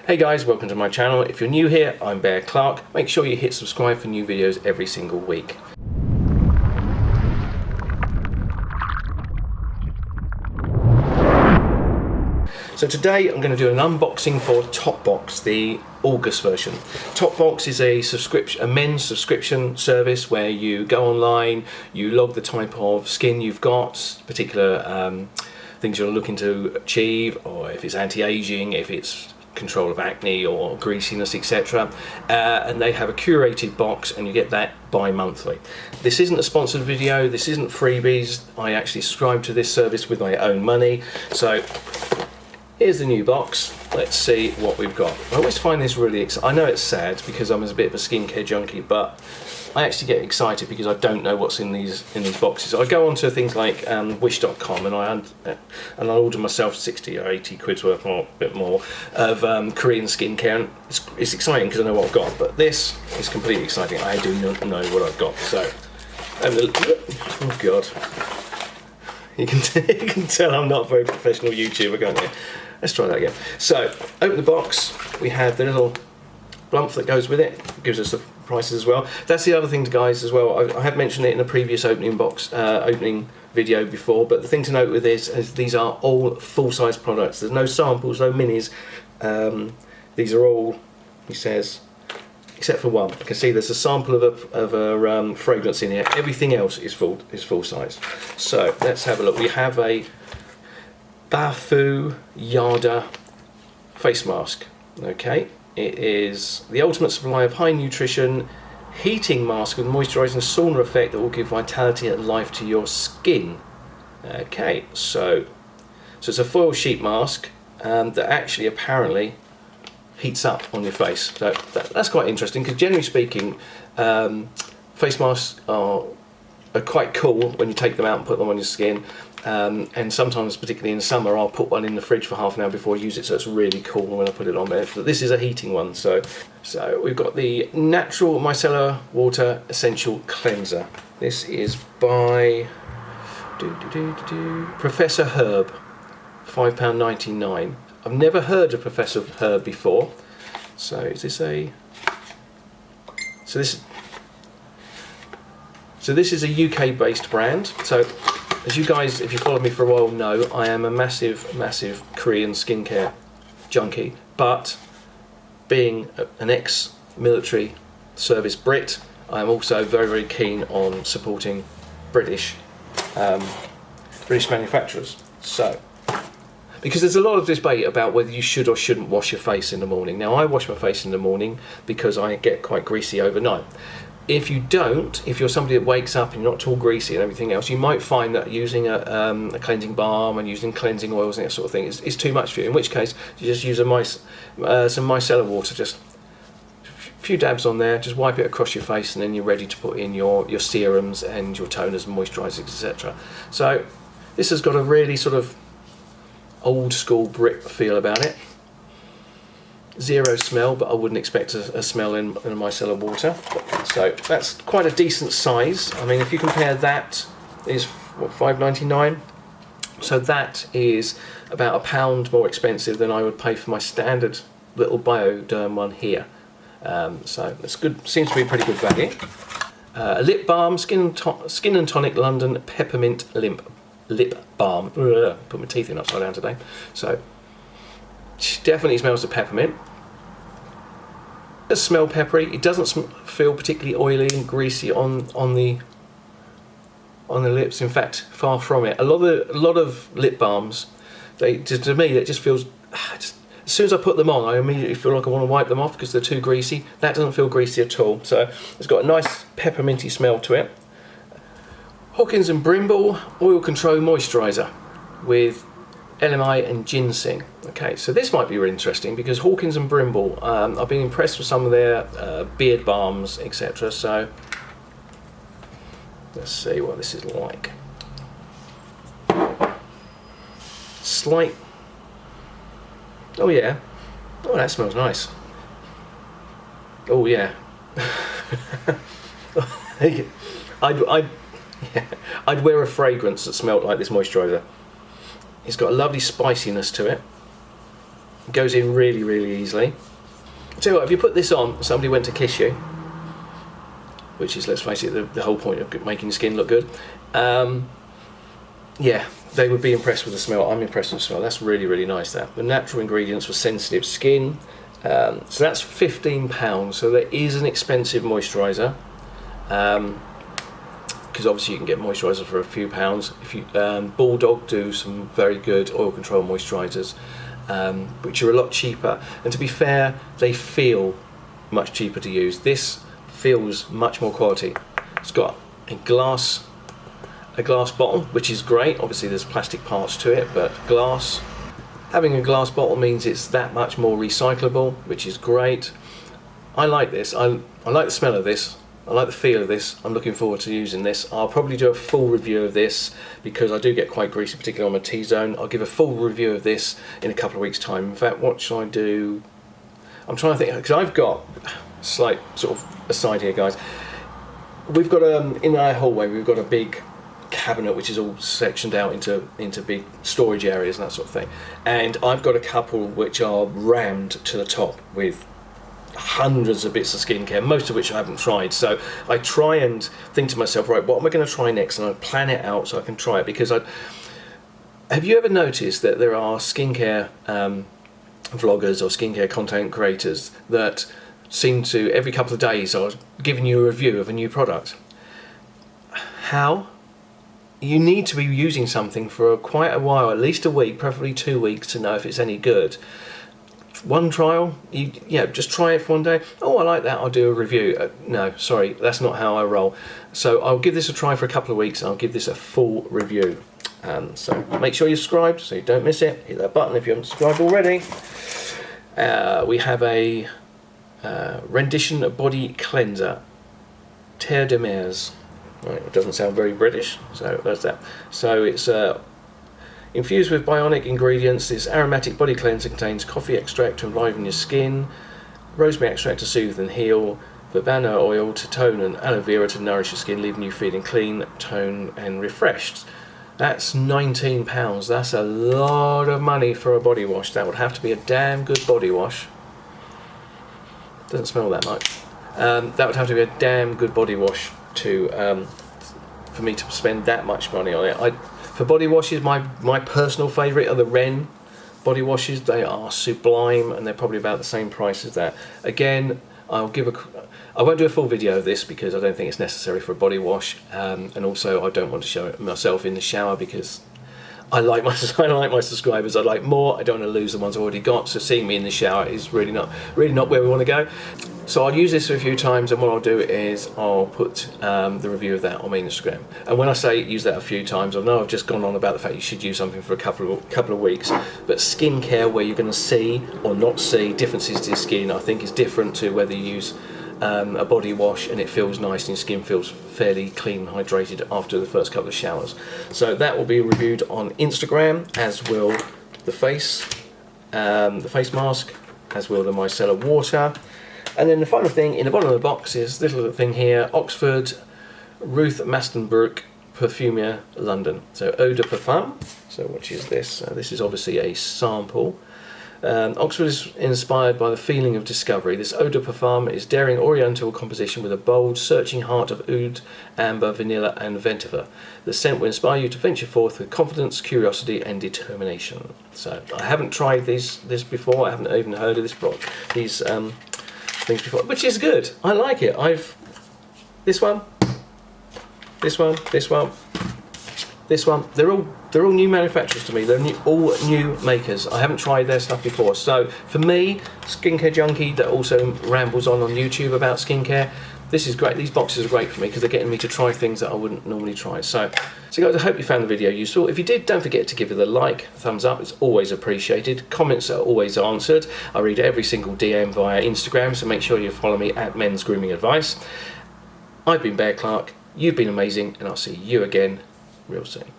Hey guys, welcome to my channel. If you're new here, I'm Bear Clark. Make sure you hit subscribe for new videos every single week. So today I'm going to do an unboxing for Toppbox, the August version. Toppbox is a men's subscription service where you go online, you log the type of skin you've got, particular things you're looking to achieve, or if it's anti-aging, if it's control of acne or greasiness, etc. And they have a curated box and you get that bi-monthly. This isn't a sponsored video, this isn't freebies. I actually subscribe to this service with my own money. So here's the new box. Let's see what we've got. I always find this really exciting. I know it's sad because I'm a bit of a skincare junkie, but I actually get excited because I don't know what's in these boxes. I go onto things like wish.com and I order myself 60 or 80 quid's worth, or a bit more, of Korean skincare, and it's exciting because I know what I've got. But this is completely exciting. I do not know what I've got. So, oh god, you can tell I'm not a very professional YouTuber, can't you? Let's try that again. So, open the box. We have the little lump that goes with it. It gives us the prices as well. That's the other thing, guys, as well. I have mentioned it in a previous opening video before, but the thing to note with this is these are all full-size products. There's no samples, no minis. These are all, he says, except for one. You can see there's a sample of a fragrance in here. Everything else is full size. So let's have a look. We have a Bafu Yada face mask. Okay. It is the ultimate supply of high nutrition heating mask with moisturising sauna effect that will give vitality and life to your skin. Okay, so it's a foil sheet mask that actually apparently heats up on your face. So that's quite interesting because generally speaking, face masks are quite cool when you take them out and put them on your skin. And sometimes, particularly in summer, I'll put one in the fridge for half an hour before I use it, so it's really cool when I put it on there. But this is a heating one, so we've got the Natural Micellar Water Essential Cleanser. This is by Professor Herb, £5.99. I've never heard of Professor Herb before. So is this a? So this is a UK-based brand. So, as you guys, if you follow me for a while, know I am a massive Korean skincare junkie. But being an ex-military service Brit, I am also very keen on supporting British manufacturers. So, because there's a lot of debate about whether you should or shouldn't wash your face in the morning. Now, I wash my face in the morning because I get quite greasy overnight. If you don't, if you're somebody that wakes up and you're not at all greasy and everything else, you might find that using a cleansing balm and using cleansing oils and that sort of thing is too much for you. In which case, you just use some micellar water, just a few dabs on there, just wipe it across your face, and then you're ready to put in your serums and your toners and moisturisers, etc. So this has got a really sort of old school Brit feel about it. Zero smell, but I wouldn't expect a smell in a micellar water. So that's quite a decent size. I mean, if you compare that, is what, £5.99? So that is about £1 more expensive than I would pay for my standard little Bioderm one here. So that's good. Seems to be pretty good value. A lip balm, Skin and Tonic London Peppermint Lip Balm. Put my teeth in upside down today. So definitely smells of peppermint. It does smell peppery. It doesn't feel particularly oily and greasy on the lips. In fact, far from it. A lot of lip balms, to me, that just feels. As soon as I put them on, I immediately feel like I want to wipe them off because they're too greasy. That doesn't feel greasy at all. So it's got a nice pepperminty smell to it. Hawkins and Brimble Oil Control Moisturiser with LMI and ginseng. Okay, so this might be really interesting because Hawkins and Brimble, I've been impressed with some of their beard balms, etc. So let's see what this is like. Slight. Oh yeah. Oh, that smells nice. Oh yeah. I'd wear a fragrance that smelled like this moisturiser. It's got a lovely spiciness to it. It goes in really, really easily. Tell you what, if you put this on, somebody went to kiss you, which is, let's face it, the whole point of making the skin look good. Yeah, they would be impressed with the smell. I'm impressed with the smell. That's really, really nice there. The natural ingredients for sensitive skin. So that's £15. So there is an expensive moisturiser. Because obviously you can get moisturiser for a few pounds. If you Bulldog do some very good oil control moisturisers, which are a lot cheaper. And to be fair, they feel much cheaper to use. This feels much more quality. It's got a glass bottle, which is great. Obviously there's plastic parts to it, but glass. Having a glass bottle means it's that much more recyclable, which is great. I like this. I like the smell of this. I like the feel of this. I'm looking forward to using this. I'll probably do a full review of this because I do get quite greasy, particularly on my T-zone. I'll give a full review of this in a couple of weeks' time. In fact, what shall I do? I'm trying to think, because I've got a slight sort of aside here, guys. We've got in our hallway, we've got a big cabinet which is all sectioned out into big storage areas and that sort of thing, and I've got a couple which are rammed to the top with hundreds of bits of skincare, most of which I haven't tried. So I try and think to myself, right, what am I going to try next, and I plan it out so I can try it. Because have you ever noticed that there are skincare vloggers or skincare content creators that seem to every couple of days are giving you a review of a new product? How? You need to be using something for quite a while, at least a week, preferably 2 weeks, to know if it's any good. One trial, just try it for one day. Oh, I like that, I'll do a review. No, sorry, that's not how I roll. So I'll give this a try for a couple of weeks and I'll give this a full review. So make sure you're subscribed so you don't miss it. Hit that button if you haven't subscribed already. We have a rendition body cleanser, Terre de Mers. Right, it doesn't sound very British, so that's that. So it's infused with bionic ingredients. This aromatic body cleanser contains coffee extract to enliven your skin, rosemary extract to soothe and heal, verbena oil to tone, and aloe vera to nourish your skin, leaving you feeling clean, toned and refreshed. That's £19. That's a lot of money for a body wash. That would have to be a damn good body wash. Doesn't smell that much. That would have to be a damn good body wash for me to spend that much money on it. For body washes, my personal favourite are the Ren body washes. They are sublime and they're probably about the same price as that. Again, I won't do a full video of this because I don't think it's necessary for a body wash, and also I don't want to show it myself in the shower because I like my subscribers. I like more. I don't want to lose the ones I've already got. So seeing me in the shower is really not where we want to go. So I'll use this a few times, and what I'll do is I'll put the review of that on my Instagram. And when I say use that a few times, I know I've just gone on about the fact you should use something for a couple of weeks. But skincare, where you're going to see or not see differences to your skin, I think is different to whether you use a body wash and it feels nice and your skin feels fairly clean and hydrated after the first couple of showers. So that will be reviewed on Instagram, as will the face mask, as will the micellar water. And then the final thing in the bottom of the box is this little thing here, Oxford Ruth Mastenbrook Perfumier London. So Eau de Parfum, so which is this? This is obviously a sample. Oxford is inspired by the feeling of discovery. This Eau de Parfum is daring oriental composition with a bold, searching heart of oud, amber, vanilla and vetiver. The scent will inspire you to venture forth with confidence, curiosity and determination. So I haven't tried this before. I haven't even heard of these things before, which is good. I like it. This one. They're all new manufacturers to me. They're all new makers. I haven't tried their stuff before. So for me, skincare junkie that also rambles on YouTube about skincare, this is great. These boxes are great for me because they're getting me to try things that I wouldn't normally try. So guys, I hope you found the video useful. If you did, don't forget to give it a like, thumbs up. It's always appreciated. Comments are always answered. I read every single DM via Instagram, so make sure you follow me at Men's Grooming Advice. I've been Bear Clark. You've been amazing, and I'll see you again real soon.